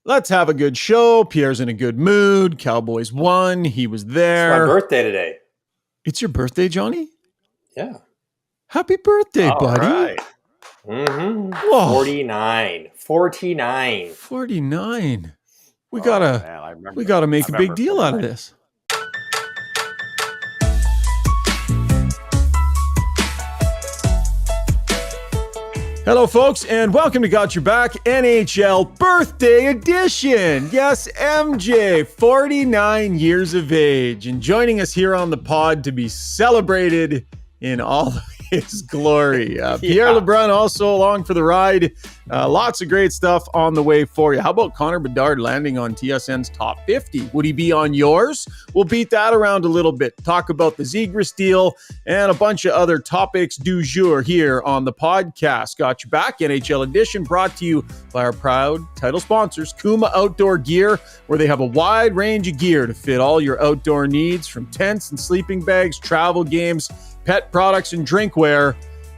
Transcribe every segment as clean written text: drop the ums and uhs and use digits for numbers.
Let's have a good show. Pierre's in a good mood. Cowboys won. He was there. It's my birthday today. It's your birthday, Johnny? Yeah. Happy birthday, All buddy. right. Mm-hmm. Whoa. 49. 49. 49. We Oh, gotta man, I remember. we gotta make a big remember deal out of 49. this. Hello, folks, and welcome to Got Your Back NHL Birthday Edition. Yes, MJ, 49 years of age, and joining us here on the pod to be celebrated in all of his glory. Pierre LeBrun also along for the ride. Lots of great stuff on the way for you. How about Connor Bedard landing on TSN's top 50? Would he be on yours? We'll beat that around a little bit. Talk about the Zegras deal and a bunch of other topics du jour here on the podcast. Got Your Back NHL Edition, brought to you by our proud title sponsors, Kuma Outdoor Gear, where they have a wide range of gear to fit all your outdoor needs, from tents and sleeping bags, travel games, pet products, and drinkware.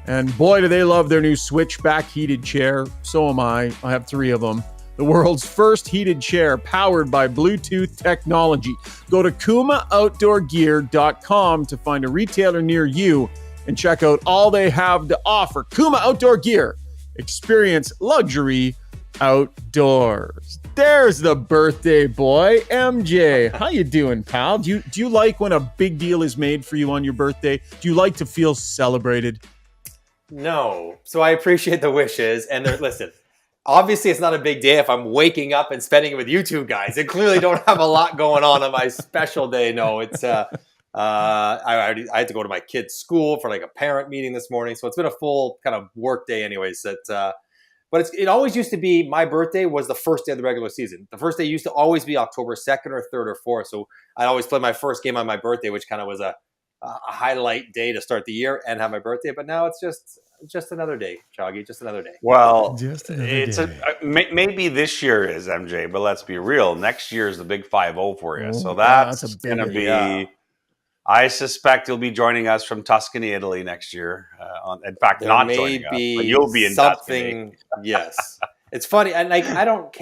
And boy, do they love their new Switchback heated chair. So am I. I have 3 of them. The world's first heated chair powered by Bluetooth technology. Go to KumaOutdoorGear.com to find a retailer near you and check out all they have to offer. Kuma Outdoor Gear. Experience luxury outdoors. There's the birthday boy, MJ. How you doing, pal? Do you like when a big deal is made for you on your birthday? Do you like to feel celebrated? No. So I appreciate the wishes. And listen, obviously it's not a big day if I'm waking up and spending it with you two guys. I clearly don't have a lot going on my special day. No, it's I had to go to my kid's school for like a parent meeting this morning. So it's been a full kind of work day anyways. But it always used to be my birthday was the first day of the regular season. The first day used to always be October 2nd or 3rd or 4th. So I'd always play my first game on my birthday, which kind of was a highlight day to start the year and have my birthday. But now it's just another day, Choggy, just another day. Well, Just another it's day. maybe this year is, MJ, but let's be real. Next year is the big 5-0 for you. Oh, So that's that's a big going to be, yeah. I suspect you'll be joining us from Tuscany, Italy next year. In fact, There not may joining us, be but you'll be in Tuscany. something. Yes. It's funny. And like,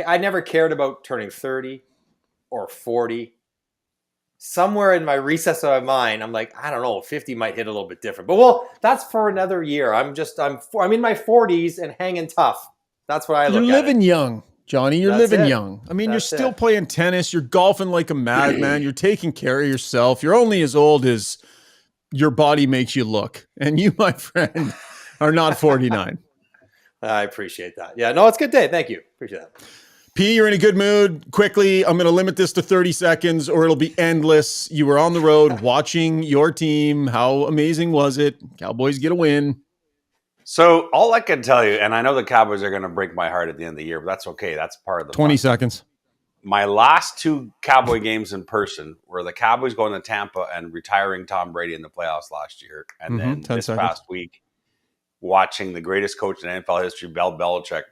I never cared about turning 30 or 40. Somewhere in my recess of my mind, I'm like, I don't know, 50 might hit a little bit different. But well, that's for another year. I'm in my 40s and hanging tough. That's what I look You're at. living young, Johnny. You're That's living it. young. I mean, That's you're still it. playing tennis. You're golfing like a madman. You're taking care of yourself. You're only as old as your body makes you look. And you, my friend, are not 49. I appreciate that. Yeah, no, it's a good day. Thank you. Appreciate that. P, you're in a good mood. Quickly, I'm going to limit this to 30 seconds or it'll be endless. You were on the road watching your team. How amazing was it? Cowboys get a win. So all I can tell you, and I know the Cowboys are going to break my heart at the end of the year, but that's okay. That's part of the 20 fun. seconds. My last 2 Cowboy games in person were the Cowboys going to Tampa and retiring Tom Brady in the playoffs last year. And then 10 this seconds. past week, watching the greatest coach in NFL history, Bill Belichick,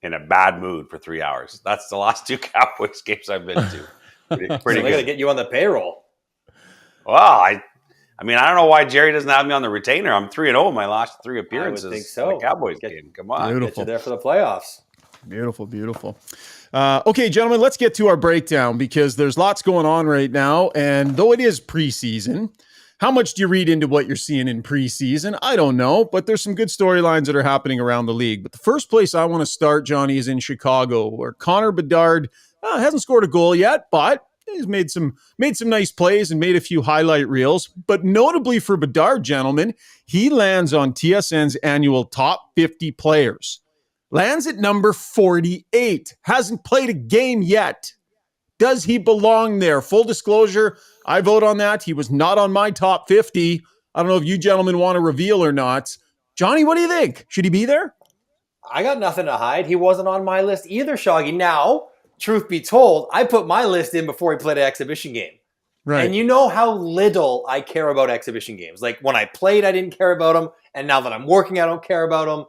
in a bad mood for 3 hours. That's the last 2 Cowboys games I've been to. Pretty So they got to good. get you on the payroll. Well, I mean, I don't know why Jerry doesn't have me on the retainer. I'm 3-0 in my last 3 appearances. think so. In the Cowboys game. Come on. Beautiful. Get you there for the playoffs. Beautiful, beautiful. Okay, gentlemen, let's get to our breakdown because there's lots going on right now. And though it is preseason, how much do you read into what you're seeing in preseason? I don't know, but there's some good storylines that are happening around the league. But the first place I want to start, Johnny, is in Chicago, where Connor Bedard hasn't scored a goal yet, but he's made some nice plays and made a few highlight reels. But notably for Bedard, gentlemen, he lands on TSN's annual top 50 players. Lands at number 48. Hasn't played a game yet. Does he belong there? Full disclosure, I vote on that. He was not on my top 50. I don't know if you gentlemen want to reveal or not. Johnny, what do you think? Should he be there? I got nothing to hide. He wasn't on my list either, Shoggy. Now, truth be told, I put my list in before he played an exhibition game. Right. And you know how little I care about exhibition games. Like when I played, I didn't care about them. And now that I'm working, I don't care about them.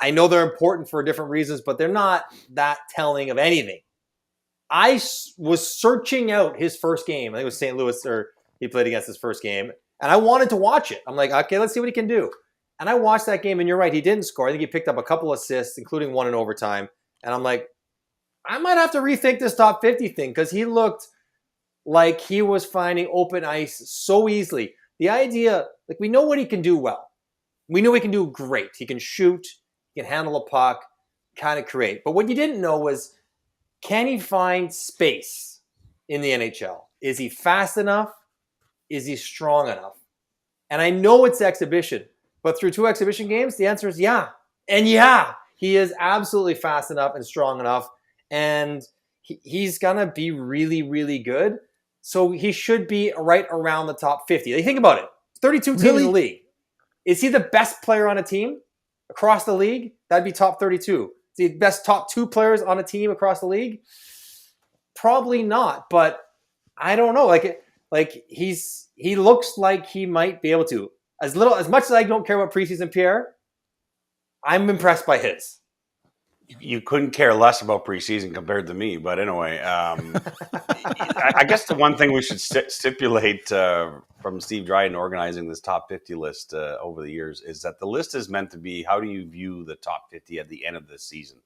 I know they're important for different reasons, but they're not that telling of anything. I was searching out his first game. I think it was St. Louis, or he played against his first game. And I wanted to watch it. I'm like, okay, let's see what he can do. And I watched that game, and you're right, he didn't score. I think he picked up a couple assists, including one in overtime. And I'm like, I might have to rethink this top 50 thing because he looked like he was finding open ice so easily. The idea, like, we know what he can do well. We know he can do great. He can shoot, he can handle a puck, kind of create. But what you didn't know was, can he find space in the NHL? Is he fast enough? Is he strong enough? And I know it's exhibition, but through 2 exhibition games, the answer is yeah. And yeah, he is absolutely fast enough and strong enough. And he's going to be really, really good. So he should be right around the top 50. Like, think about it. 32 teams in the league. Is he the best player on a team across the league? That'd be top 32. Is he the best top 2 players on a team across the league? Probably not, but I don't know. He looks like he might be able to. As much as I don't care about preseason Pierre, I'm impressed by his. You couldn't care less about preseason compared to me, but anyway, I guess the one thing we should stipulate from Steve Dryden organizing this top 50 list over the years is that the list is meant to be, how do you view the top 50 at the end of the season?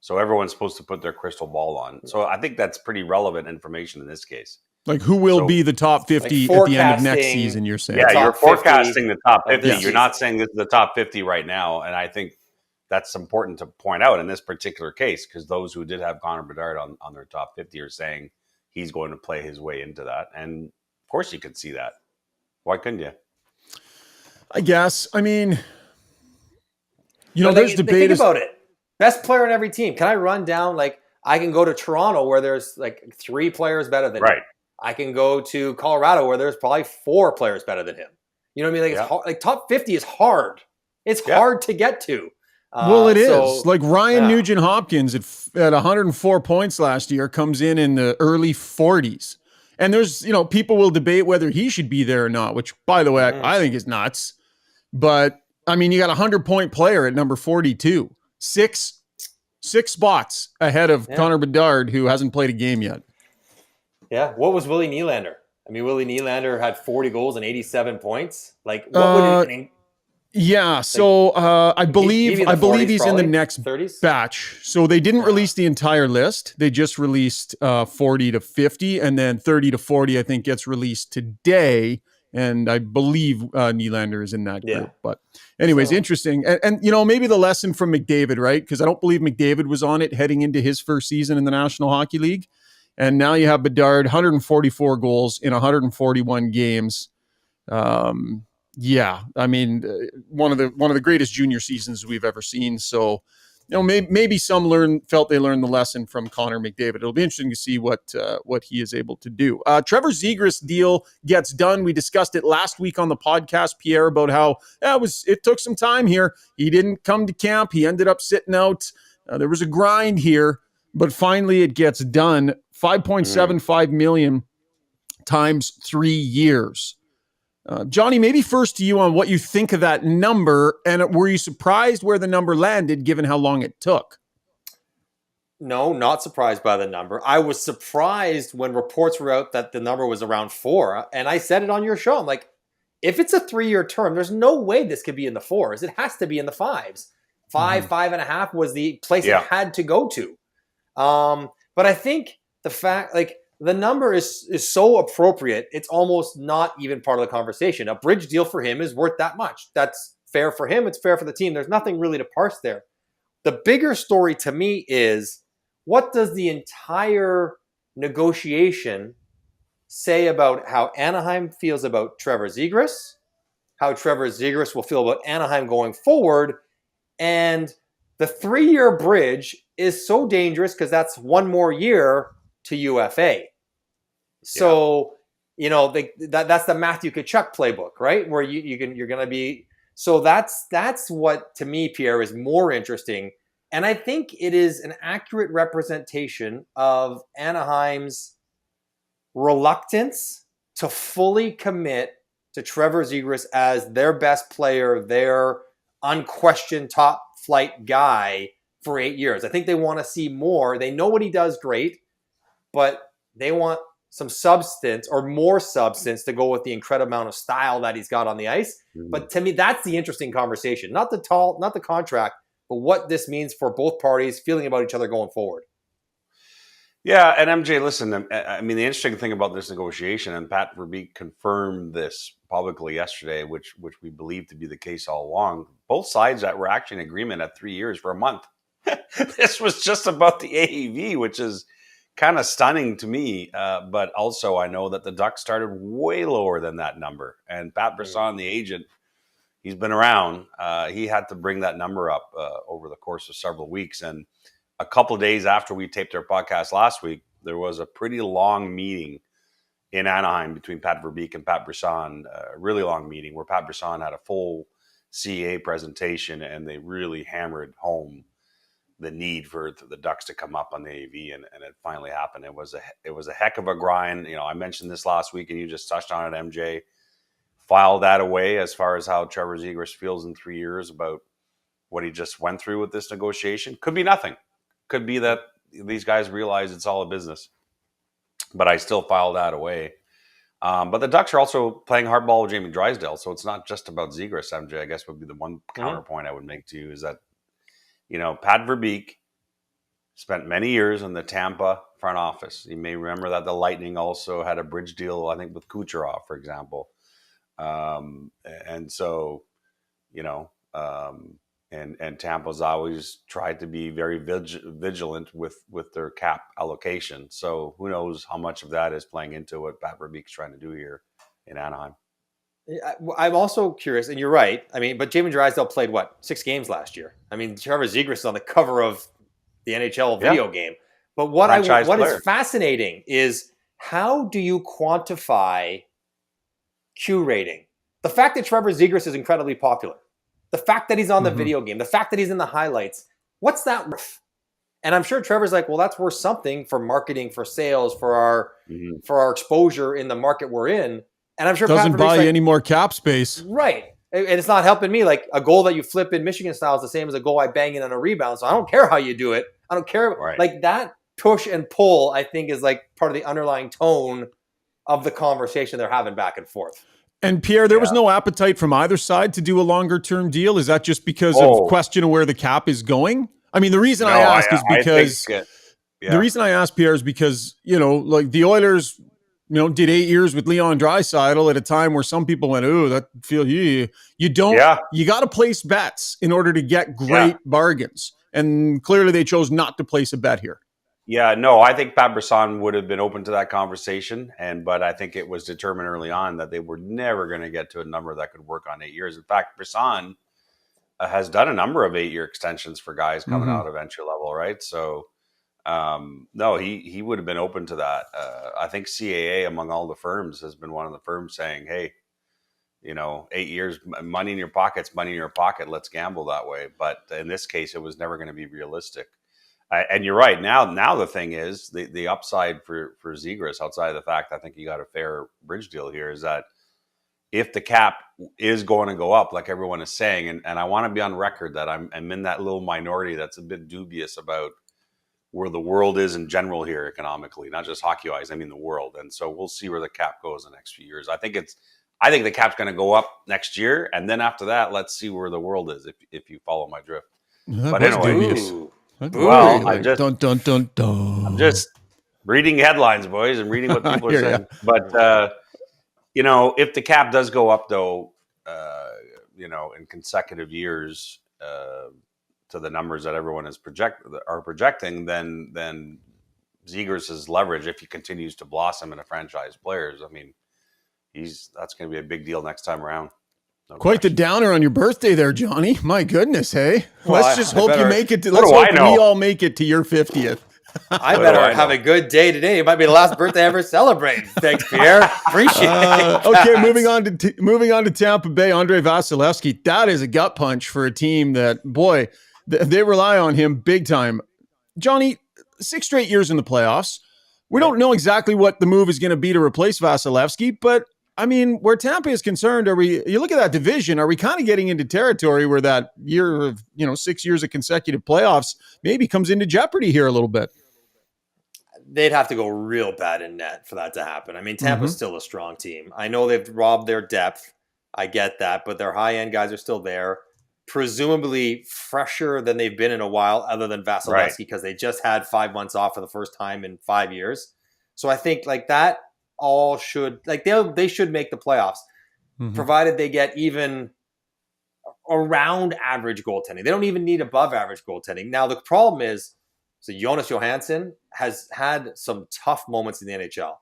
So everyone's supposed to put their crystal ball on. So I think that's pretty relevant information in this case. Like, who will be the top 50 at the end of next season, you're saying? Yeah, you're forecasting the top 50. You're season. not saying this is the top 50 right now. And I think that's important to point out in this particular case, because those who did have Connor Bedard on their top 50 are saying he's going to play his way into that. And of course you could see that. Why couldn't you? I guess. I mean, there's debate. Think about it. Best player on every team. Can I run down, I can go to Toronto where there's 3 players better than him. I can go to Colorado where there's probably 4 players better than him. You know what I mean? It's hard, top 50 is hard. It's hard to get to. Well, it is. Like Ryan Nugent-Hopkins at 104 points last year comes in the early 40s. And there's, people will debate whether he should be there or not, which, by the way, I think is nuts. But, I mean, you got a 100-point player at number 42. Six spots ahead of Connor Bedard, who hasn't played a game yet. Yeah. What was Willie Nylander? I mean, Willie Nylander had 40 goals and 87 points. What would it... Yeah, so I believe he's probably in the next 30s? batch. So they didn't release the entire list. They just released 40 to 50, and then 30 to 40, I think, gets released today. And I believe Nylander is in that group. But anyways, interesting. And maybe the lesson from McDavid, right? Because I don't believe McDavid was on it heading into his first season in the National Hockey League. And now you have Bedard, 144 goals in 141 games. Yeah, I mean, one of the greatest junior seasons we've ever seen. So, maybe some felt they learned the lesson from Connor McDavid. It'll be interesting to see what he is able to do. Trevor Zegras deal gets done. We discussed it last week on the podcast, Pierre, about how it took some time here. He didn't come to camp. He ended up sitting out. There was a grind here, but finally it gets done. $5.75 million times 3 years. Johnny, maybe first to you on what you think of that number, and were you surprised where the number landed given how long it took? No, not surprised by the number. I was surprised when reports were out that the number was around 4, and I said it on your show. I'm like, if it's a 3-year term, there's no way this could be in the 4s. It has to be in the 5s. 5.5 was the place it had to go to. But I think the fact, the number is so appropriate, it's almost not even part of the conversation. A bridge deal for him is worth that much. That's fair for him. It's fair for the team. There's nothing really to parse there. The bigger story to me is, what does the entire negotiation say about how Anaheim feels about Trevor Zegras, how Trevor Zegras will feel about Anaheim going forward, and the 3-year bridge is so dangerous because that's 1 more year to UFA. So, that's the Matthew Tkachuk playbook, right? Where you're going to be. So that's what, to me, Pierre, is more interesting. And I think it is an accurate representation of Anaheim's reluctance to fully commit to Trevor Zegras as their best player, their unquestioned top flight guy for 8 years. I think they want to see more. They know what he does great, but they want some substance or more substance to go with the incredible amount of style that he's got on the ice. Mm-hmm. But to me, that's the interesting conversation. Not the contract, but what this means for both parties feeling about each other going forward. Yeah, and MJ, listen, I mean, the interesting thing about this negotiation, and Pat Verbeek confirmed this publicly yesterday, which we believe to be the case all along, both sides that were actually in agreement at 3 years for a month. This was just about the AAV, which is kind of stunning to me. But also, I know that the Ducks started way lower than that number. And Pat Brisson, the agent, he's been around. He had to bring that number up over the course of several weeks. And a couple of days after we taped our podcast last week, there was a pretty long meeting in Anaheim between Pat Verbeek and Pat Brisson, a really long meeting where Pat Brisson had a full CA presentation, and they really hammered home the need for the Ducks to come up on the AV, and it finally happened. It was a heck of a grind. I mentioned this last week, and you just touched on it, MJ. File that away as far as how Trevor Zegras feels in 3 years about what he just went through with this negotiation. Could be nothing. Could be that these guys realize it's all a business. But I still file that away. But the Ducks are also playing hardball with Jamie Drysdale, so it's not just about Zegras, MJ. I guess would be the one counterpoint I would make to you is that, Pat Verbeek spent many years in the Tampa front office. You may remember that the Lightning also had a bridge deal, I think, with Kucherov, for example. And so, and Tampa's always tried to be very vigilant with their cap allocation. So who knows how much of that is playing into what Pat Verbeek's trying to do here in Anaheim. I'm also curious, and you're right. I mean, but Jamie Drysdale played 6 games last year. I mean, Trevor Zegras is on the cover of the NHL video game. But what is fascinating is how do you quantify Q rating? The fact that Trevor Zegras is incredibly popular, the fact that he's on the video game, the fact that he's in the highlights, what's that worth? And I'm sure Trevor's like, well, that's worth something for marketing, for sales, for our exposure in the market we're in. And I'm sure doesn't buy you any more cap space. Right. And it's not helping me. Like a goal that you flip in Michigan style is the same as a goal I bang in on a rebound. So I don't care how you do it. I don't care. Right. Like that push and pull, I think, is like part of the underlying tone of the conversation they're having back and forth. And Pierre, there was no appetite from either side to do a longer term deal. Is that just because of question of where the cap is going? I mean, the reason I ask is because the reason I ask, Pierre, is because, like the Oilers, did 8 years with Leon Draisaitl at a time where some people went, "Oh, that feel you don't." Yeah. You got to place bets in order to get great bargains, and clearly they chose not to place a bet here. Yeah, no, I think Pat Brisson would have been open to that conversation, but I think it was determined early on that they were never going to get to a number that could work on 8 years. In fact, Brisson has done a number of 8-year extensions for guys coming out of entry level, right? So. No, he would have been open to that. I think CAA among all the firms has been one of the firms saying, hey, 8 years, money in your pocket's money in your pocket. Let's gamble that way. But in this case, it was never going to be realistic. And you're right. Now the thing is the upside for Zegras, outside of the fact I think you got a fair bridge deal here, is that if the cap is going to go up, like everyone is saying, and I want to be on record that I'm in that little minority that's a bit dubious about where the world is in general here economically, not just hockey-wise, I mean the world. And so we'll see where the cap goes in the next few years. I think the cap's going to go up next year, and then after that, let's see where the world is, if you follow my drift. But anyway, well, I'm just reading headlines, boys, and reading what people are saying. But, if the cap does go up, though, in consecutive years, to the numbers that everyone is projecting, then Zegras' leverage, if he continues to blossom in a franchise players, I mean, that's going to be a big deal next time around. No Quite question. The downer on your birthday there, Johnny. My goodness, hey. Well, let's just hope you make it. Let's hope we all make it to your 50th. I better have a good day today. It might be the last birthday I ever celebrate. Thanks, Pierre. Appreciate it. Okay, moving on to Tampa Bay. Andre Vasilevskiy. That is a gut punch for a team that, boy, they rely on him big time. Johnny, 6 straight years in the playoffs. We don't know exactly what the move is going to be to replace Vasilevskiy, but I mean, where Tampa is concerned, you look at that division, are we kind of getting into territory where that year of, 6 years of consecutive playoffs maybe comes into jeopardy here a little bit? They'd have to go real bad in net for that to happen. I mean, Tampa's still a strong team. I know they've robbed their depth. I get that, but their high-end guys are still there. presumably fresher than they've been in a while, other than Vasilevskiy, because they just had 5 months off for the first time in 5 years. So I think like that all should, like they should make the playoffs, provided they get even around average goaltending. They don't even need above average goaltending. Now the problem is, so Jonas Johansson has had some tough moments in the NHL.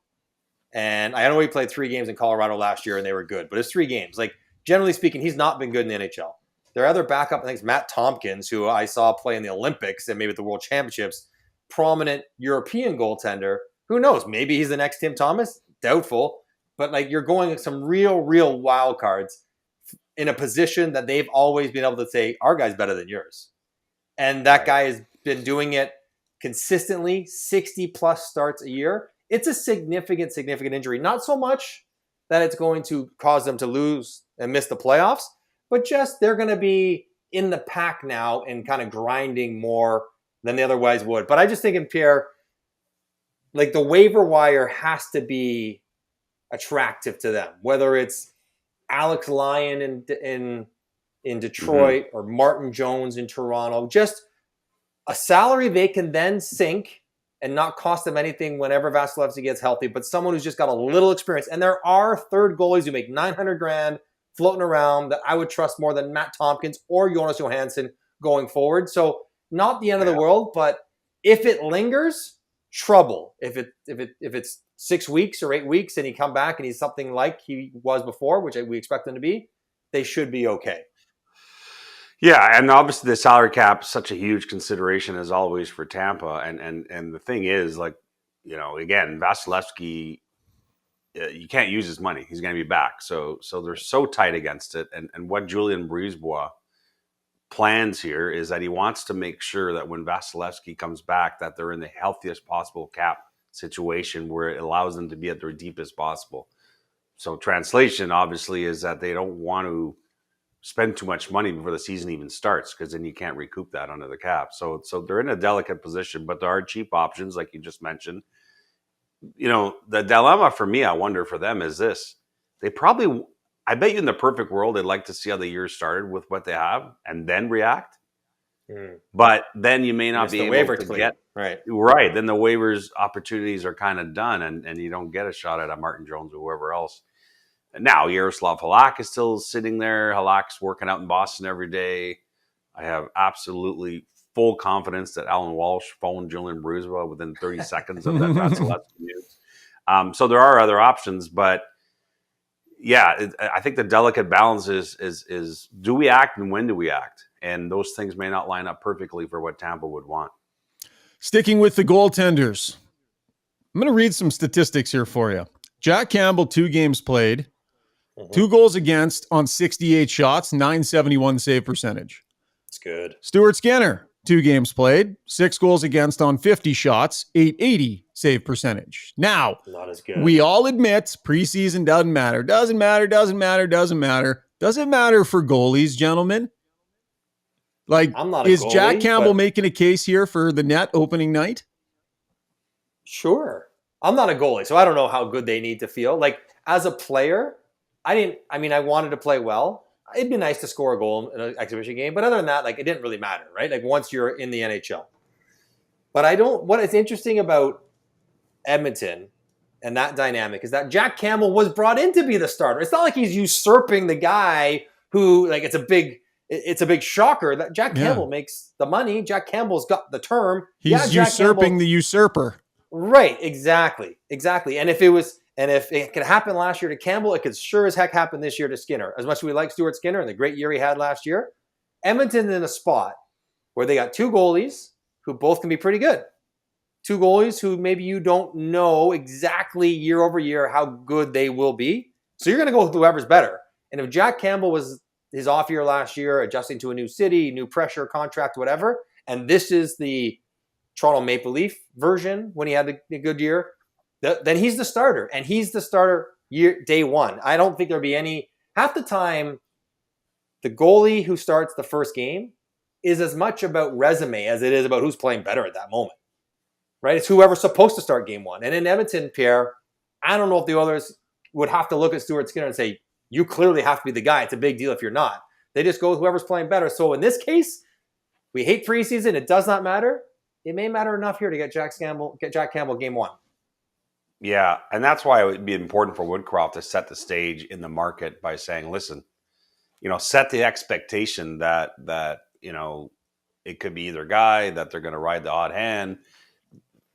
And I know he played 3 games in Colorado last year and they were good, but it's 3 games. Like, generally speaking, he's not been good in the NHL. Their other backup, I think, is Matt Tompkins, who I saw play in the Olympics and maybe at the World Championships. Prominent European goaltender. Who knows? Maybe he's the next Tim Thomas. Doubtful. But like, you're going with some real wild cards in a position that they've always been able to say, our guy's better than yours. And that guy has been doing it consistently, 60-plus starts a year. It's a significant injury. Not so much that it's going to cause them to lose and miss the playoffs, but just they're going to be in the pack now and kind of grinding more than they otherwise would. But I just think, in Pierre, like the waiver wire has to be attractive to them, whether it's Alex Lyon in Detroit or Martin Jones in Toronto, just a salary they can then sink and not cost them anything whenever Vasilevskiy gets healthy, but someone who's just got a little experience. And there are third goalies who make $900,000 floating around that I would trust more than Matt Tompkins or Jonas Johansson going forward. So not the end of the world, but if it lingers, trouble. If it's 6 weeks or 8 weeks and he come back and he's something like he was before, which we expect him to be, they should be okay. Yeah, and obviously the salary cap is such a huge consideration as always for Tampa. And the thing is, like, you know, again, Vasilevskiy, you can't use his money. He's going to be back. So they're so tight against it. And what Julien Brisebois plans here is that he wants to make sure that when Vasilevskiy comes back, that they're in the healthiest possible cap situation where it allows them to be at their deepest possible. So translation, obviously, is that they don't want to spend too much money before the season even starts, because then you can't recoup that under the cap. So they're in a delicate position, but there are cheap options, like you just mentioned. You know, the dilemma for me, I wonder for them, is this. They probably, I bet you in the perfect world, they'd like to see how the year started with what they have and then react. But then you may not be able to get right. Then the waivers opportunities are kind of done, and you don't get a shot at a Martin Jones or whoever else. And now Yaroslav Halak is still sitting there. Halak's working out in Boston every day. I have absolutely full confidence that Alan Walsh phoned Julien Brisebois within 30 seconds of that Vasilevskiy news. So there are other options, but yeah, I think the delicate balance is do we act and when do we act? And those things may not line up perfectly for what Tampa would want. Sticking with the goaltenders, I'm going to read some statistics here for you. Jack Campbell, 2 games played, 2 goals against on 68 shots, .971 save percentage. That's good. Stuart Skinner, 2 games played, 6 goals against on 50 shots, .880 save percentage. Now, not as good. We all admit preseason doesn't matter. Doesn't matter for goalies, gentlemen. Like, I'm not a is goalie, Jack Campbell making a case here for the net opening night? Sure. I'm not a goalie, so I don't know how good they need to feel. Like, as a player, I wanted to play well. It'd be nice to score a goal in an exhibition game, but other than that, like, it didn't really matter, right? Like, once you're in the NHL. But what is interesting about Edmonton and that dynamic is that Jack Campbell was brought in to be the starter. It's not like he's usurping the guy who, like, it's a big shocker that Jack Campbell makes the money. Jack Campbell's got the term. He's usurping the usurper. Right, exactly. And if it could happen last year to Campbell, it could sure as heck happen this year to Skinner. As much as we like Stuart Skinner and the great year he had last year, Edmonton's in a spot where they got 2 goalies who both can be pretty good. 2 goalies who maybe you don't know exactly year over year how good they will be. So you're going to go with whoever's better. And if Jack Campbell was his off year last year, adjusting to a new city, new pressure, contract, whatever, and this is the Toronto Maple Leaf version when he had the good year, then he's the starter. And he's the starter day one. I don't think there'll be any... Half the time, the goalie who starts the first game is as much about resume as it is about who's playing better at that moment. Right? It's whoever's supposed to start game one. And in Edmonton, Pierre, I don't know if the others would have to look at Stuart Skinner and say, you clearly have to be the guy. It's a big deal if you're not. They just go with whoever's playing better. So in this case, we hate preseason. It does not matter. It may matter enough here to get Jack Campbell game 1. Yeah, and that's why it would be important for Woodcroft to set the stage in the market by saying, listen, set the expectation that it could be either guy, that they're going to ride the hot hand.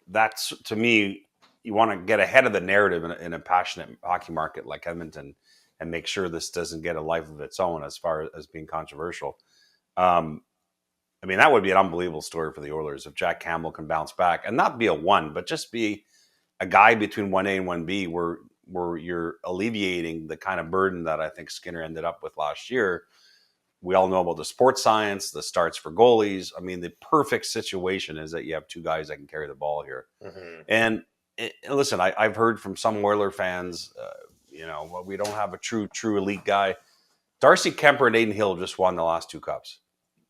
That's, to me, you want to get ahead of the narrative in a passionate hockey market like Edmonton and make sure this doesn't get a life of its own as far as being controversial. That would be an unbelievable story for the Oilers if Jack Campbell can bounce back and not be a 1, but just be a guy between 1A and 1B where you're alleviating the kind of burden that I think Skinner ended up with last year. We all know about the sports science, the starts for goalies. The perfect situation is that you have 2 guys that can carry the ball here. Mm-hmm. And listen, I've heard from some Oiler fans, we don't have a true elite guy. Darcy Kemper and Aiden Hill just won the last 2 cups.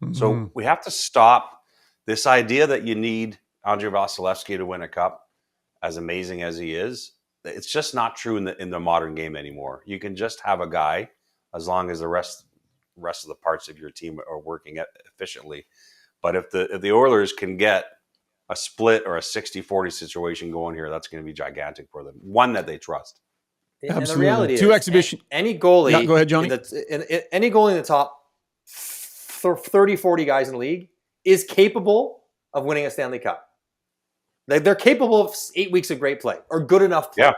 Mm-hmm. So we have to stop this idea that you need Andrei Vasilevskiy to win a cup, as amazing as he is. It's just not true in the modern game anymore. You can just have a guy as long as the rest of the parts of your team are working efficiently. But if the Oilers can get a split or a 60-40 situation going here, that's going to be gigantic for them. One that they trust. Absolutely. And the reality is, 2 exhibition. Any goalie. Yeah, go ahead, Johnny. Any goalie in the top 30, 40 guys in the league is capable of winning a Stanley Cup. They're capable of 8 weeks of great play or good enough play. Yeah.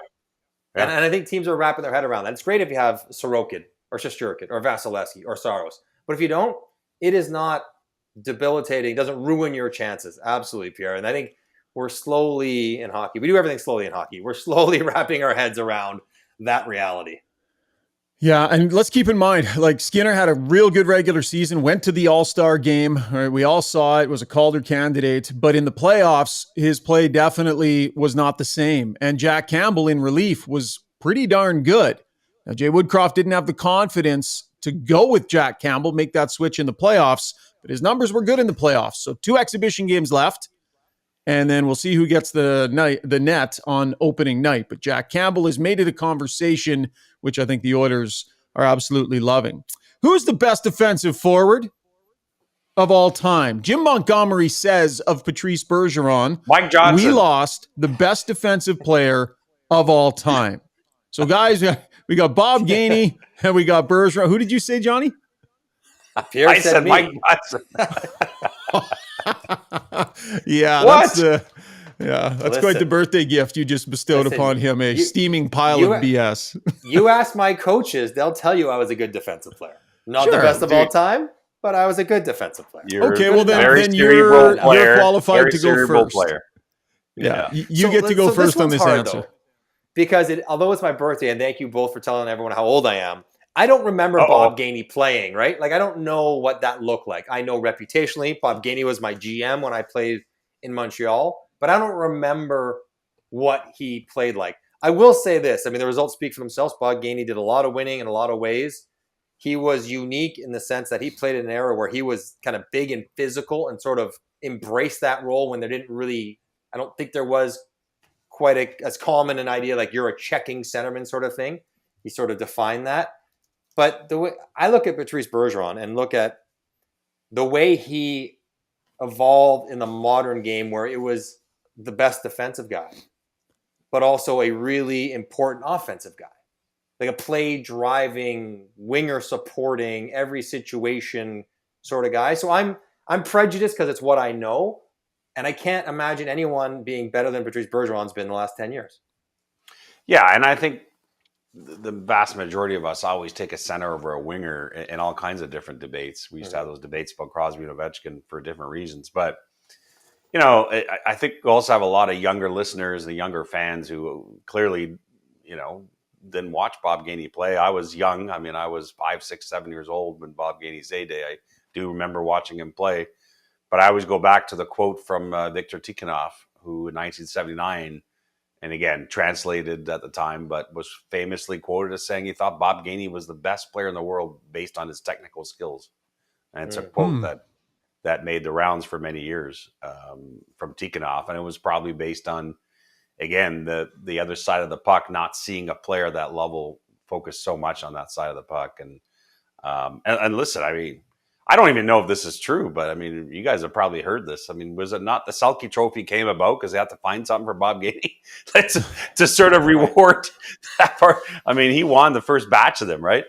And I think teams are wrapping their head around that. It's great if you have Sorokin or Shesterkin or Vasilevskiy or Saros. But if you don't, it is not debilitating. It doesn't ruin your chances. Absolutely, Pierre. And I think we're slowly in hockey. We do everything slowly in hockey. We're slowly wrapping our heads around that reality. Yeah, and let's keep in mind, Skinner had a real good regular season, went to the All-Star game. Right, we all saw it, was a Calder candidate. But in the playoffs, his play definitely was not the same. And Jack Campbell in relief was pretty darn good. Now, Jay Woodcroft didn't have the confidence to go with Jack Campbell, make that switch in the playoffs. But his numbers were good in the playoffs. So 2 exhibition games left. And then we'll see who gets the net on opening night. But Jack Campbell has made it a conversation, which I think the Oilers are absolutely loving. Who's the best defensive forward of all time? Jim Montgomery says of Patrice Bergeron, Mike Johnson. We lost the best defensive player of all time. So, guys, we got Bob Gainey and we got Bergeron. Who did you say, Johnny? I said Mike Johnson. Yeah, what? That's quite the birthday gift you just bestowed upon him, a steaming pile of BS. You ask my coaches, they'll tell you I was a good defensive player. Not the best of all time, but I was a good defensive player. Then you're qualified to go first. Player. Yeah. You get to go first on this answer. Though, because although it's my birthday, and thank you both for telling everyone how old I am, I don't remember Bob Gainey playing, right? I don't know what that looked like. I know reputationally, Bob Gainey was my GM when I played in Montreal, but I don't remember what he played like. I will say this. The results speak for themselves. Bob Gainey did a lot of winning in a lot of ways. He was unique in the sense that he played in an era where he was kind of big and physical and sort of embraced that role when there didn't really, I don't think there was quite as common an idea like you're a checking centerman sort of thing. He sort of defined that. But the way I look at Patrice Bergeron and look at the way he evolved in the modern game where it was the best defensive guy, but also a really important offensive guy, like a play driving, winger supporting, every situation sort of guy. So I'm prejudiced because it's what I know, and I can't imagine anyone being better than Patrice Bergeron's been in the last 10 years. Yeah, and I think the vast majority of us always take a center over a winger in all kinds of different debates. We used to have those debates about Crosby and Ovechkin for different reasons. But, I think we also have a lot of younger listeners and younger fans who clearly, didn't watch Bob Gainey play. I was young. I was 5, 6, 7 years old when Bob Gainey's heyday. I do remember watching him play. But I always go back to the quote from Viktor Tikhonov, who in 1979, and again, translated at the time, but was famously quoted as saying he thought Bob Gainey was the best player in the world based on his technical skills. And it's a quote that made the rounds for many years from Tikhonov. And it was probably based on, again, the other side of the puck, not seeing a player at that level focus so much on that side of the puck. And And listen, I mean, I don't even know if this is true, but I mean, you guys have probably heard this. I mean, was it not the Selke Trophy came about because they had to find something for Bob Gainey to sort of reward that part? I mean, he won the first batch of them, right?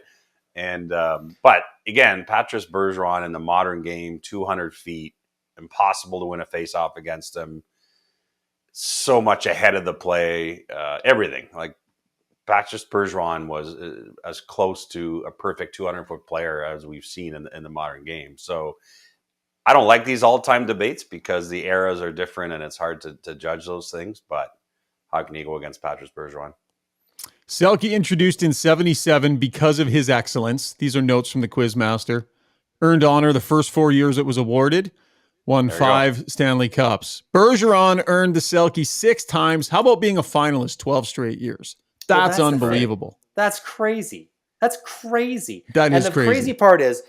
And but again, Patrice Bergeron in the modern game, 200 feet, impossible to win a face-off against him. So much ahead of the play, everything. Like Patrice Bergeron was as close to a perfect 200-foot player as we've seen in the modern game. So I don't like these all-time debates because the eras are different and it's hard to judge those things. But how can you go against Patrice Bergeron? Selke introduced in 77 because of his excellence. These are notes from the Quizmaster. Earned honor the first 4 years it was awarded. Won 5 Stanley Cups. Bergeron earned the Selke 6 times. How about being a finalist 12 straight years? That's unbelievable. That's crazy. That's crazy. That is crazy. And the crazy part is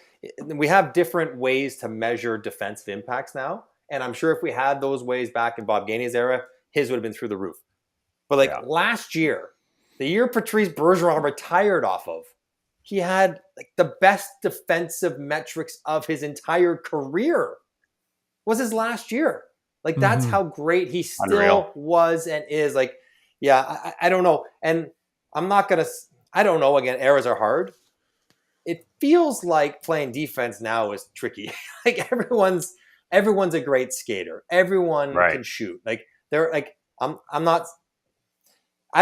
we have different ways to measure defensive impacts now. And I'm sure if we had those ways back in Bob Gainey's era, his would have been through the roof. But last year, the year Patrice Bergeron retired off of, he had like the best defensive metrics of his entire career. Was his last year. Like, that's how great he still was and is. Like, yeah, I don't know. And I'm not going to, I don't know. Again, eras are hard. It feels like playing defense now is tricky. Like, everyone's a great skater. Everyone can shoot. Like, they're like, I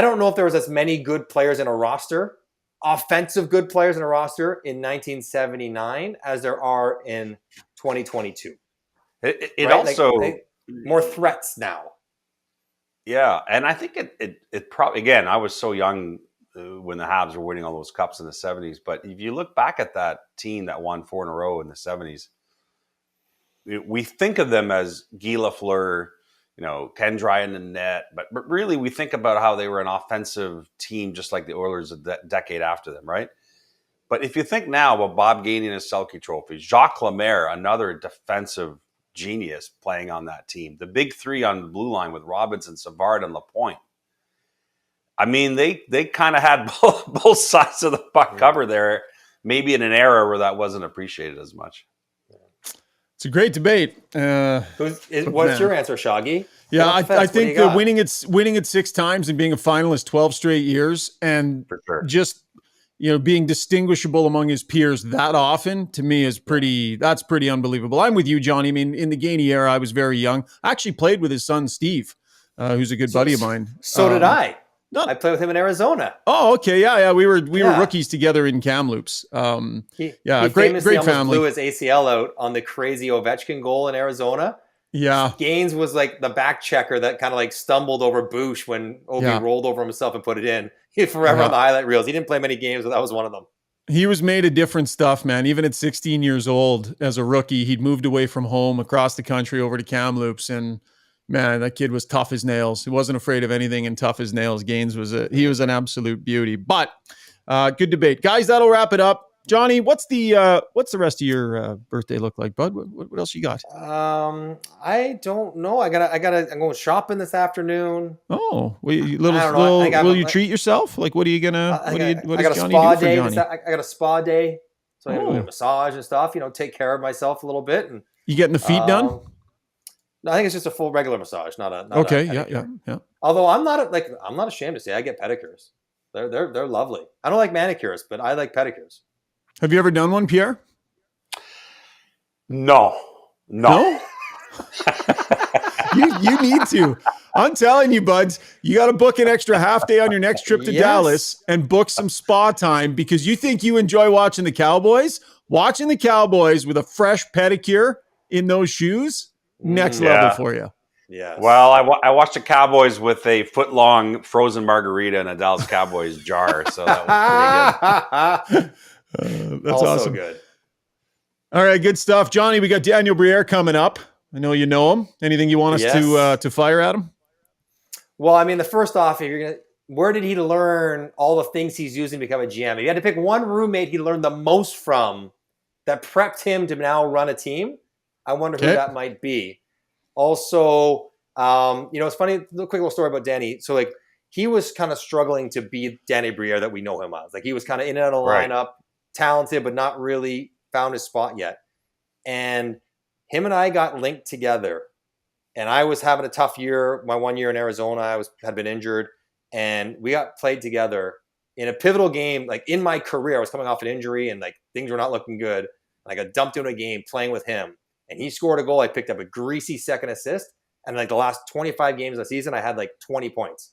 don't know if there was as many good players in a roster, offensive good players in a roster in 1979 as there are in 2022. It also more threats now. Yeah, and I think it probably, again, I was so young when the Habs were winning all those cups in the 70s, but if you look back at that team that won 4 in a row in the 70s, we think of them as Guy Lafleur, Ken Dry in the net, but really we think about how they were an offensive team just like the Oilers a decade after them, right? But if you think now about Bob Gainey and his Selke Trophy, Jacques Lemaire, another defensive genius playing on that team. The big three on the blue line with Robinson, Savard, and Lapointe. I mean, they kind of had both sides of the puck covered there, maybe in an era where that wasn't appreciated as much. It's a great debate. What's your answer, Shaggy? Yeah, I think the winning it 6 times and being a finalist 12 straight years and just being distinguishable among his peers that often, to me, that's pretty unbelievable. I'm with you, Johnny. I mean, in the Gainey era, I was very young. I actually played with his son, Steve, who's a good buddy of mine. So did I. I played with him in Arizona. Oh, okay. Yeah. We were rookies together in Kamloops. He great almost family. Blew his ACL out on the crazy Ovechkin goal in Arizona. Yeah. Gaines was like the back checker that kind of like stumbled over Bush when Ovi rolled over himself and put it in. He's forever on the highlight reels. He didn't play many games, but that was one of them. He was made of different stuff, man. Even at 16 years old, as a rookie, he'd moved away from home across the country over to Kamloops, and man, that kid was tough as nails. He wasn't afraid of anything, and tough as nails. Gaines was an absolute beauty. But good debate, guys. That'll wrap it up. Johnny, what's the rest of your birthday look like, bud? What else you got? I don't know. I'm going shopping this afternoon. Oh, will you treat yourself? Like, what are you gonna? I got a spa day. I got a spa day, so I got to get a massage and stuff. Take care of myself a little bit. And you getting the feet done? No, I think it's just a full regular massage, not a pedicure. Yeah. Although I'm not ashamed to say I get pedicures. They're lovely. I don't like manicures, but I like pedicures. Have you ever done one, Pierre? No. You need to. I'm telling you, buds, you got to book an extra half day on your next trip to Dallas and book some spa time because you think you enjoy watching the Cowboys? Watching the Cowboys with a fresh pedicure in those shoes, next level for you. Yeah. Well, I watched the Cowboys with a foot-long frozen margarita in a Dallas Cowboys jar, so that was pretty good. That's also awesome. Good. All right, good stuff. Johnny, we got Daniel Briere coming up. I know you know him. Anything you want us to fire at him? Well, I mean, the first off, where did he learn all the things he's using to become a GM? If you had to pick one roommate he learned the most from that prepped him to now run a team, I wonder who that might be. Also, it's funny, a quick little story about Danny. So, he was kind of struggling to be Danny Briere that we know him as. He was kind of in and out of the lineup. talented, but not really found his spot yet. And him and I got linked together. And I was having a tough year. My 1 year in Arizona, had been injured. And we got played together in a pivotal game. Like in my career, I was coming off an injury and like things were not looking good. And I got dumped into a game playing with him. And he scored a goal. I picked up a greasy second assist. And like the last 25 games of the season, I had like 20 points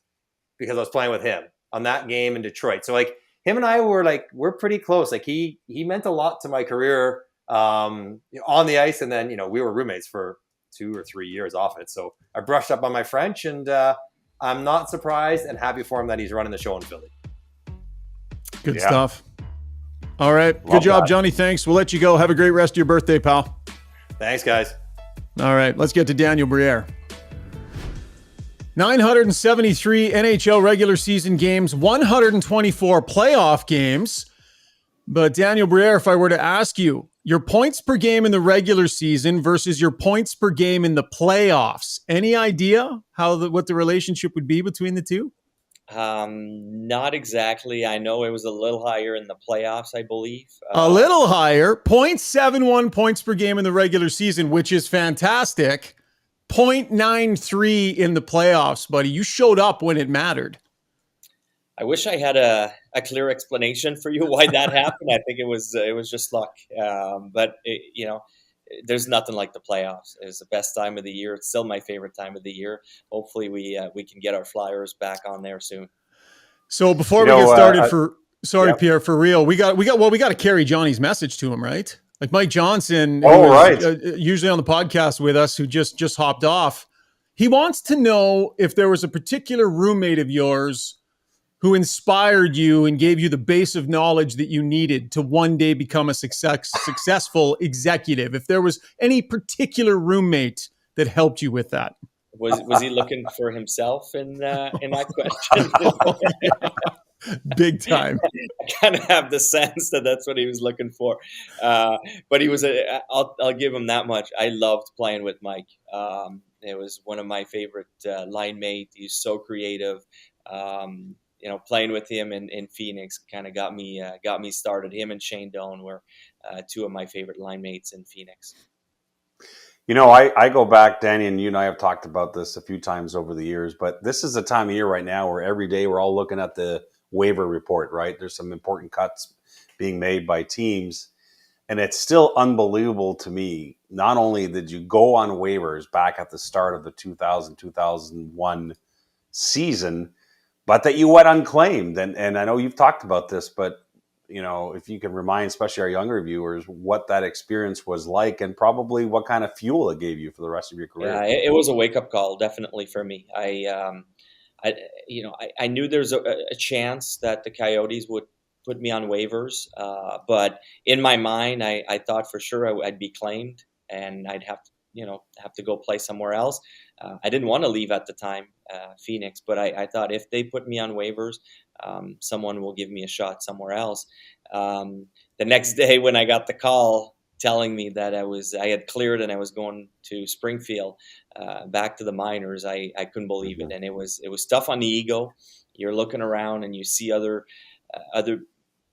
because I was playing with him on that game in Detroit. So like him and I we're pretty close. Like he meant a lot to my career on the ice. And then, we were roommates for 2 or 3 years off it. So I brushed up on my French, and I'm not surprised and happy for him that he's running the show in Philly. Good stuff. All right. Good job, Johnny. Thanks. We'll let you go. Have a great rest of your birthday, pal. Thanks, guys. All right. Let's get to Daniel Briere. 973 NHL regular season games, 124 playoff games. But Daniel Briere, if I were to ask you, your points per game in the regular season versus your points per game in the playoffs, any idea what the relationship would be between the two? Not exactly. I know it was a little higher in the playoffs, I believe. A little higher. 0.71 points per game in the regular season, which is fantastic. 0.93 in the playoffs, buddy. You showed up when it mattered. I wish I had a clear explanation for you why that happened. I think it was just luck. But there's nothing like the playoffs. It's the best time of the year. It's still my favorite time of the year. Hopefully we can get our Flyers back on there soon. So before we get started, Pierre, for real, we got to carry Johnny's message to him, right? Like Mike Johnson, usually on the podcast with us, who just hopped off. He wants to know if there was a particular roommate of yours who inspired you and gave you the base of knowledge that you needed to one day become a successful executive. If there was any particular roommate that helped you with that. Was he looking for himself in that question? Big time. I kind of have the sense that that's what he was looking for. But he was I'll give him that much. I loved playing with Mike. It was one of my favorite line mates. He's so creative. Playing with him in Phoenix kind of got me started. Him and Shane Doan were two of my favorite line mates in Phoenix. I go back, Danny, and you and I have talked about this a few times over the years, but this is the time of year right now where every day we're all looking at the waiver report, right? There's some important cuts being made by teams, and it's still unbelievable to me. Not only did you go on waivers back at the start of the 2000-2001 season, but that you went unclaimed. And I know you've talked about this, but if you can remind, especially our younger viewers, what that experience was like and probably what kind of fuel it gave you for the rest of your career. Yeah, it was a wake-up call, definitely, for me. I knew there's a chance that the Coyotes would put me on waivers, but in my mind, I thought for sure I'd be claimed and I'd have to go play somewhere else. I didn't want to leave at the time, Phoenix, but I thought if they put me on waivers, someone will give me a shot somewhere else. The next day when I got the call telling me that I had cleared and I was going to Springfield, back to the minors, I couldn't believe it. And it was tough on the ego. You're looking around and you see other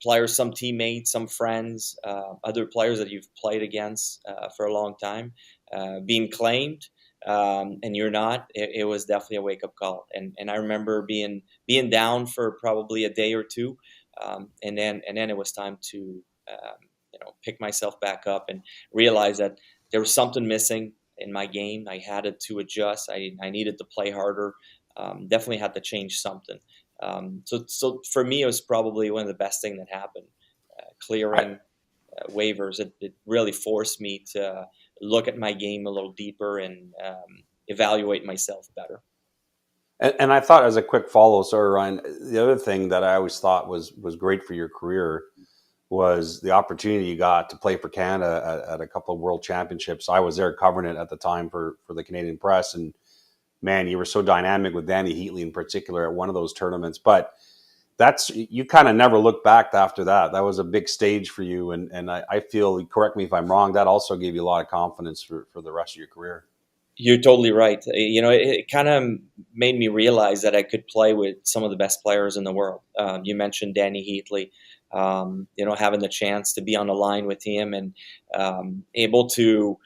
players, some teammates, some friends, other players that you've played against for a long time, being claimed. And you're not. It was definitely a wake-up call, and I remember being down for probably a day or two, and then it was time to pick myself back up and realize that there was something missing in my game. I had to adjust. I needed to play harder. Definitely had to change something. So for me, it was probably one of the best things that happened. Clearing waivers, it really forced me to look at my game a little deeper and evaluate myself better. And I thought, as a quick follow, sorry, Ryan, the other thing that I always thought was great for your career was the opportunity you got to play for Canada at a couple of world championships. I was there covering it at the time for the Canadian Press, and man, you were so dynamic with Danny Heatley in particular at one of those tournaments. But you kind of never looked back after that. That was a big stage for you. And I feel, correct me if I'm wrong, that also gave you a lot of confidence for the rest of your career. You're totally right. It kind of made me realize that I could play with some of the best players in the world. You mentioned Danny Heatley. having the chance to be on the line with him and able to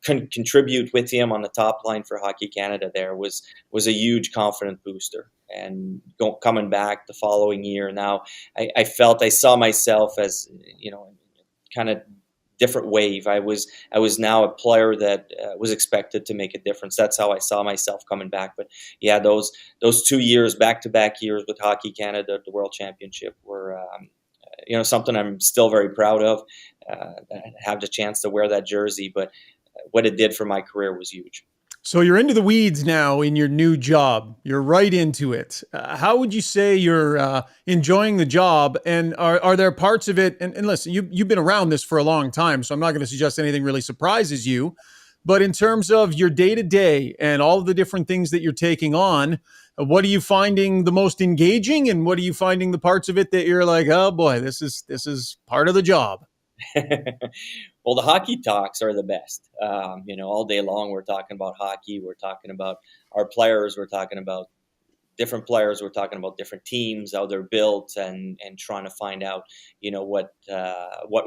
contribute with him on the top line for Hockey Canada there was a huge confidence booster. And coming back the following year, now I saw myself as, kind of different wave. I was now a player that was expected to make a difference. That's how I saw myself coming back. But yeah, those 2 years, back-to-back years with Hockey Canada, the World Championship, were something I'm still very proud of. Have the chance to wear that jersey, but what it did for my career was huge. So you're into the weeds now in your new job. You're right into it. How would you say you're enjoying the job? And are there parts of it? And listen, you've been around this for a long time, so I'm not going to suggest anything really surprises you. But in terms of your day-to-day and all of the different things that you're taking on, what are you finding the most engaging? And what are you finding the parts of it that you're like, oh boy, this is part of the job? Well, the hockey talks are the best. All day long we're talking about hockey. We're talking about our players. We're talking about different players. We're talking about different teams, how they're built, and trying to find out, what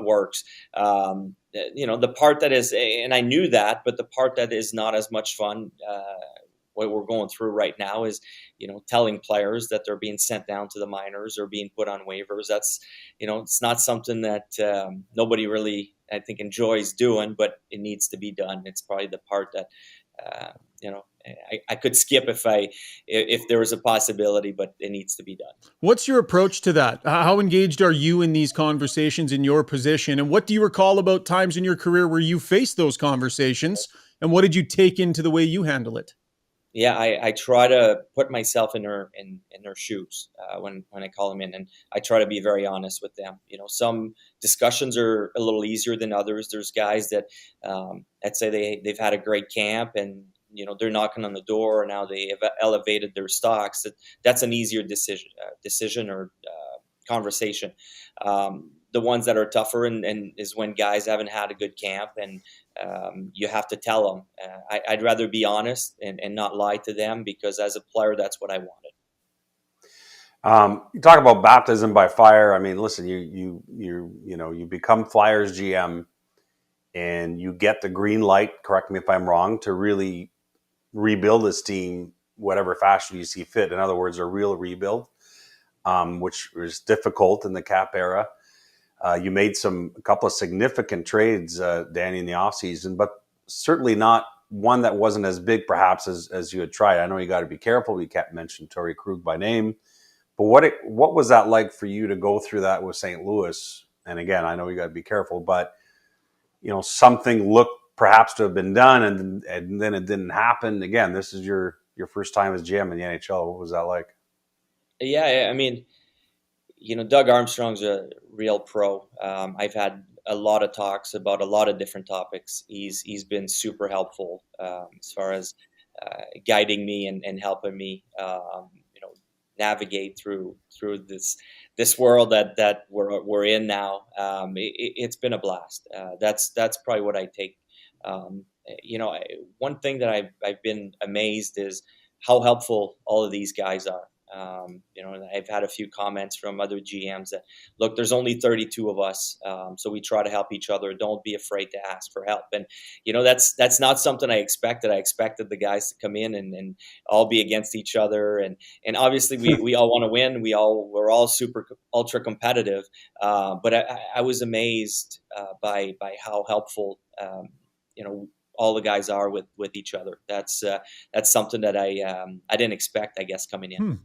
works. The part that is, and I knew that, but the part that is not as much fun, what we're going through right now is, telling players that they're being sent down to the minors or being put on waivers. That's, it's not something that nobody really, I think, enjoys doing, but it needs to be done. It's probably the part that, I could skip if there was a possibility, but it needs to be done. What's your approach to that? How engaged are you in these conversations in your position? And what do you recall about times in your career where you faced those conversations? And what did you take into the way you handle it? Yeah, I try to put myself in their shoes when I call them in, and I try to be very honest with them. Some discussions are a little easier than others. There's guys that let's say they've had a great camp and they're knocking on the door, and now they have elevated their stocks. That's an easier decision or conversation. The ones that are tougher and is when guys haven't had a good camp, and you have to tell them. I'd rather be honest and not lie to them, because as a player, that's what I wanted. You talk about baptism by fire. I mean, listen, you become Flyers GM, and you get the green light, correct me if I'm wrong, to really rebuild this team, whatever fashion you see fit. In other words, a real rebuild, which was difficult in the cap era. You made a couple of significant trades, Danny, in the offseason, but certainly not one that wasn't as big, perhaps, as you had tried. I know you got to be careful. You kept mentioning Torrey Krug by name. But what was that like for you to go through that with St. Louis? And again, I know you got to be careful, but something looked perhaps to have been done, and then it didn't happen. Again, this is your first time as GM in the NHL. What was that like? Yeah, I mean, Doug Armstrong's a real pro. I've had a lot of talks about a lot of different topics. He's been super helpful as far as guiding me and helping me, navigate through this world that we're in now. It's been a blast. That's probably what I take. One thing that I've been amazed is how helpful all of these guys are. I've had a few comments from other GMs that, look, there's only 32 of us, so we try to help each other. Don't be afraid to ask for help. And that's not something I expected. I expected the guys to come in and all be against each other, and obviously we all want to win. We're all super ultra competitive, but I was amazed by how helpful all the guys are with each other. That's something that I didn't expect, I guess, coming in.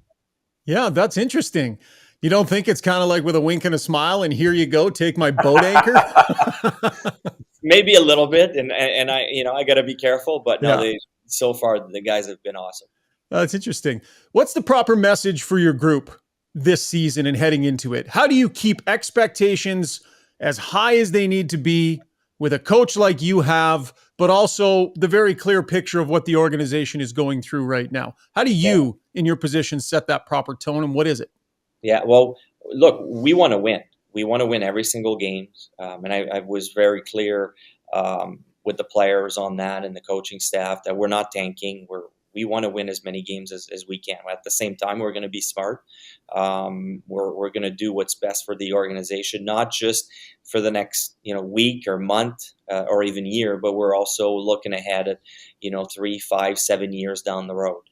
Yeah, that's interesting. You don't think it's kind of like with a wink and a smile and here you go, take my boat anchor? Maybe a little bit. And I got to be careful, but no, so far the guys have been awesome. That's interesting. What's the proper message for your group this season and heading into it? How do you keep expectations as high as they need to be with a coach like you have, but also the very clear picture of what the organization is going through right now? How do you, in your position, set that proper tone, and what is it? Yeah, well, look, we want to win. We want to win every single game. And I was very clear with the players on that and the coaching staff that we're not tanking. we want to win as many games as we can. At the same time, we're going to be smart. We're going to do what's best for the organization, not just for the next week or month or even year, but we're also looking ahead at 3, 5, 7 years down the road.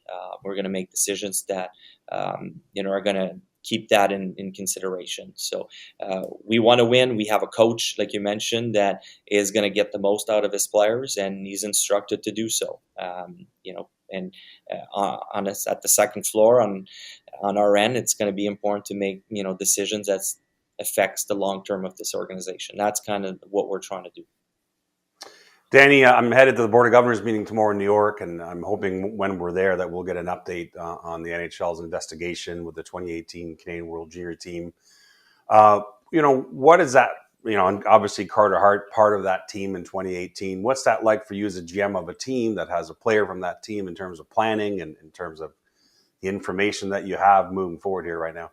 We're going to make decisions that are going to keep that in consideration. So we want to win. We have a coach, like you mentioned, that is going to get the most out of his players, and he's instructed to do so. On us at the second floor on our end, it's going to be important to make decisions that affects the long term of this organization. That's kind of what we're trying to do. Danny, I'm headed to the Board of Governors meeting tomorrow in New York, and I'm hoping when we're there that we'll get an update on the NHL's investigation with the 2018 Canadian World Junior team. What is that? And obviously Carter Hart, part of that team in 2018. What's that like for you as a GM of a team that has a player from that team in terms of planning and in terms of the information that you have moving forward here right now?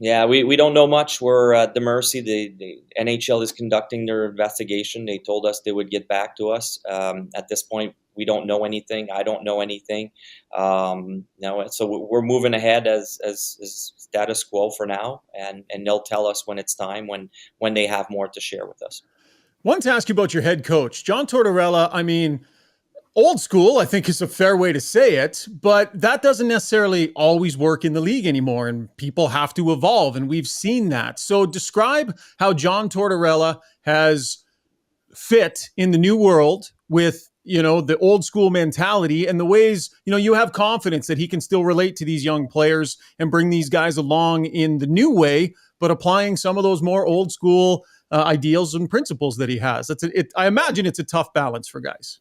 Yeah, we don't know much. We're at the mercy. The NHL is conducting their investigation. They told us they would get back to us. At this point, we don't know anything. I don't know anything. So we're moving ahead as status quo for now, and they'll tell us when it's time, when they have more to share with us. I wanted to ask you about your head coach, John Tortorella. I mean, old school, I think, is a fair way to say it, but that doesn't necessarily always work in the league anymore, and people have to evolve, and we've seen that. So describe how John Tortorella has fit in the new world with, the old school mentality and the ways, you have confidence that he can still relate to these young players and bring these guys along in the new way, but applying some of those more old school ideals and principles that he has. I imagine it's a tough balance for guys.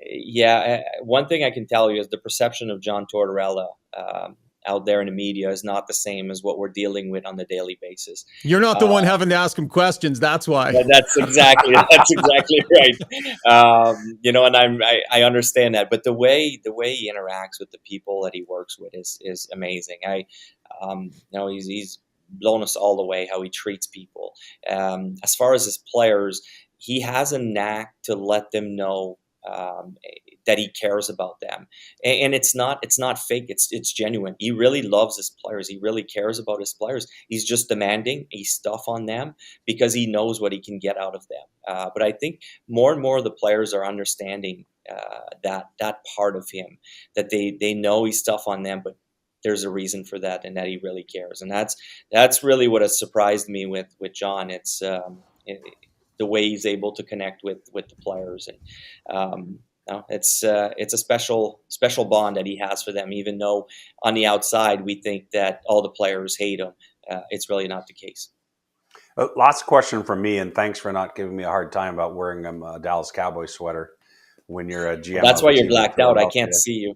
Yeah, one thing I can tell you is the perception of John Tortorella out there in the media is not the same as what we're dealing with on a daily basis. You're not the one having to ask him questions. That's why. That's exactly right. And I understand that, but the way he interacts with the people that he works with is amazing. He's blown us all away how he treats people. As far as his players, he has a knack to let them know that he cares about them, and it's not fake. It's genuine. He really loves his players. He really cares about his players. He's just demanding a stuff on them because he knows what he can get out of them. But I think more and more the players are understanding that part of him, that they know he's tough on them, but there's a reason for that, and that he really cares. And that's really what has surprised me with John. It's the way he's able to connect with the players, and it's a special bond that he has for them. Even though on the outside we think that all the players hate him, it's really not the case. Last question from me, and thanks for not giving me a hard time about wearing a Dallas Cowboys sweater when you're a GM. That's why you're blacked out. I can't see you.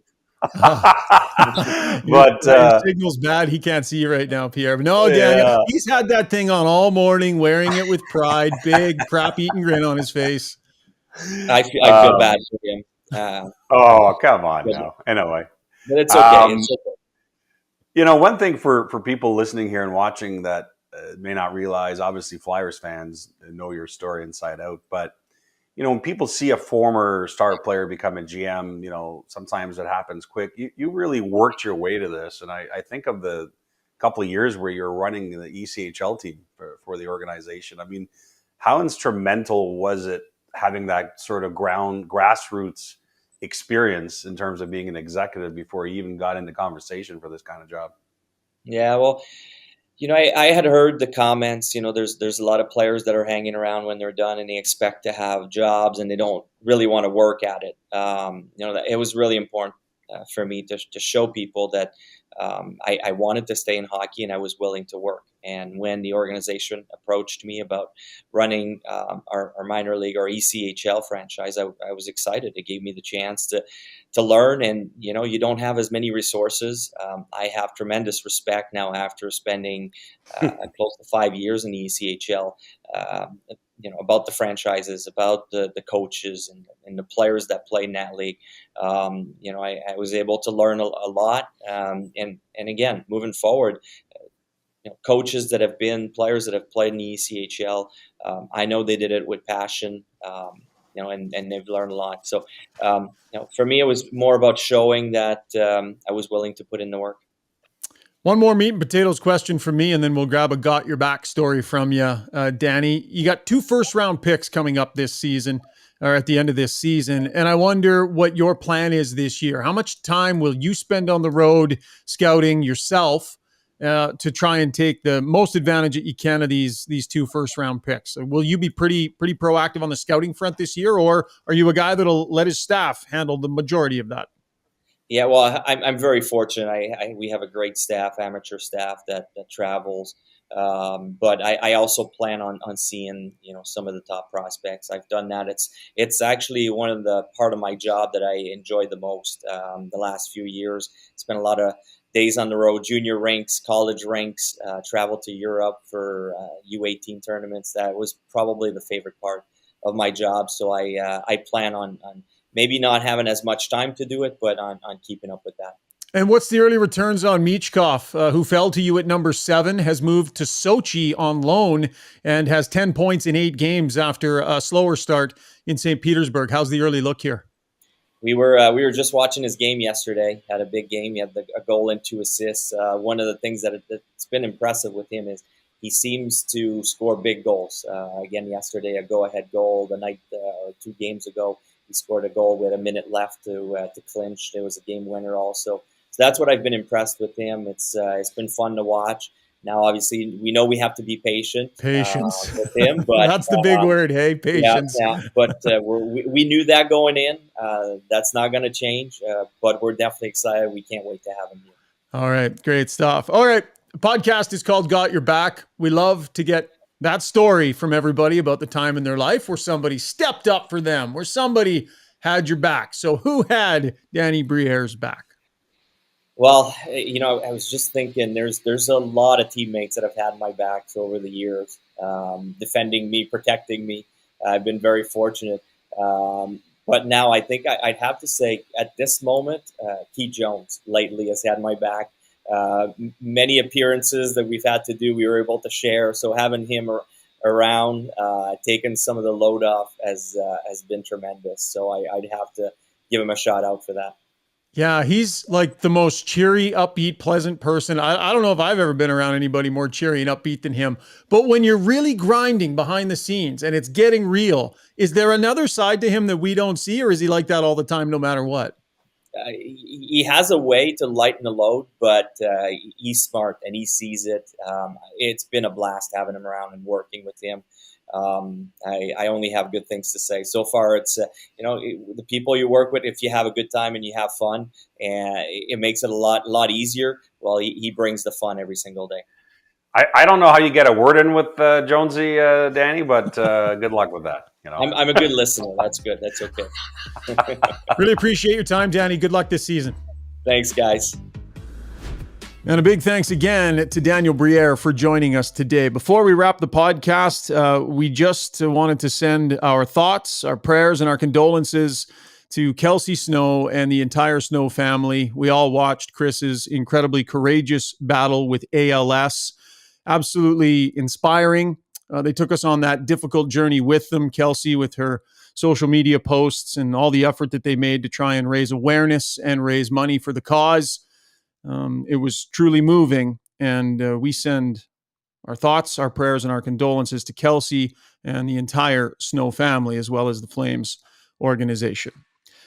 But signal's bad. He can't see you right now, Pierre. But no, Daniel, he's had that thing on all morning, wearing it with pride, big crap-eating grin on his face. I feel bad for him. Come on now. Anyway, but it's okay. It's okay. One thing for people listening here and watching that may not realize, obviously Flyers fans know your story inside out, but when people see a former star player become a GM, sometimes it happens quick. You really worked your way to this. And I think of the couple of years where you're running the ECHL team for the organization. I mean, how instrumental was it having that sort of grassroots experience in terms of being an executive before you even got into conversation for this kind of job? Yeah, well, I had heard the comments, there's a lot of players that are hanging around when they're done and they expect to have jobs and they don't really want to work at it. It was really important for me to show people that I wanted to stay in hockey and I was willing to work. And when the organization approached me about running our minor league, our ECHL franchise, I was excited. It gave me the chance to learn. And, you don't have as many resources. I have tremendous respect now after spending close to 5 years in the ECHL, about the franchises, about the coaches and the players that play in that league. I was able to learn a lot. And again, moving forward, coaches players that have played in the ECHL, I know they did it with passion. and they've learned a lot. So, for me, it was more about showing that I was willing to put in the work. One more meat and potatoes question from me, and then we'll grab a got your back story from you, Danny. You got 2 first-round picks coming up this season, or at the end of this season, and I wonder what your plan is this year. How much time will you spend on the road scouting yourself to try and take the most advantage that you can of these 2 first-round picks? Will you be pretty proactive on the scouting front this year, or are you a guy that'll let his staff handle the majority of that? Yeah, well, I'm very fortunate. We have a great staff, amateur staff that travels. But I also plan on seeing, some of the top prospects. I've done that. It's actually one of the part of my job that I enjoy the most. The last few years, spent a lot of days on the road, junior rinks, college rinks, travel to Europe for U18 tournaments. That was probably the favorite part of my job. So I plan on maybe not having as much time to do it, but on keeping up with that. And what's the early returns on Michkov, who fell to you at number 7, has moved to Sochi on loan and has 10 points in 8 games after a slower start in St. Petersburg. How's the early look here? We were just watching his game yesterday. Had a big game. He had a goal and 2 assists. One of the things that's been impressive with him is he seems to score big goals. Again, yesterday, a go-ahead goal. The night or 2 games ago, he scored a goal with a minute left to clinch. It was a game winner also. So that's what I've been impressed with him. It's been fun to watch. Now, obviously, we know we have to be patient. Patience With him, but that's the big word, hey, patience. Yeah. But we knew that going in. That's not going to change. But we're definitely excited. We can't wait to have him here. All right, great stuff. All right, the podcast is called Got Your Back. We love to get that story from everybody about the time in their life where somebody stepped up for them, where somebody had your back. So who had Danny Briere's back? Well, I was just thinking there's a lot of teammates that have had my backs over the years, defending me, protecting me. I've been very fortunate. But now I think I'd have to say at this moment, Keith Jones lately has had my back. Many appearances that we've had to do, we were able to share. So having him around, taking some of the load off has been tremendous. So I'd have to give him a shout out for that. Yeah, he's like the most cheery, upbeat, pleasant person. I don't know if I've ever been around anybody more cheery and upbeat than him. But when you're really grinding behind the scenes and it's getting real, is there another side to him that we don't see, or is he like that all the time no matter what? He has a way to lighten the load, but he's smart and he sees it. It's been a blast having him around and working with him. I only have good things to say. So far, it's, the people you work with, if you have a good time and you have fun, and it makes it a lot easier. Well, he brings the fun every single day. I don't know how you get a word in with Jonesy, Danny, but good luck with that. I'm a good listener. That's good. That's okay. Really appreciate your time, Danny. Good luck this season. Thanks, guys. And a big thanks again to Daniel Briere for joining us today. Before we wrap the podcast, we just wanted to send our thoughts, our prayers, and our condolences to Kelsey Snow and the entire Snow family. We all watched Chris's incredibly courageous battle with ALS. Absolutely inspiring. They took us on that difficult journey with them. Kelsey with her social media posts and all the effort that they made to try and raise awareness and raise money for the cause. It was truly moving, and we send our thoughts, our prayers, and our condolences to Kelsey and the entire Snow family, as well as the Flames organization.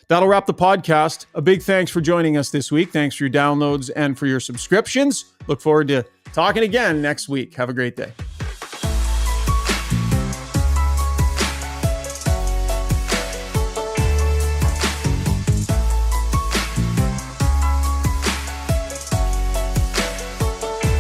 That'll wrap the podcast. A big thanks for joining us this week. Thanks for your downloads and for your subscriptions. Look forward to talking again next week. Have a great day.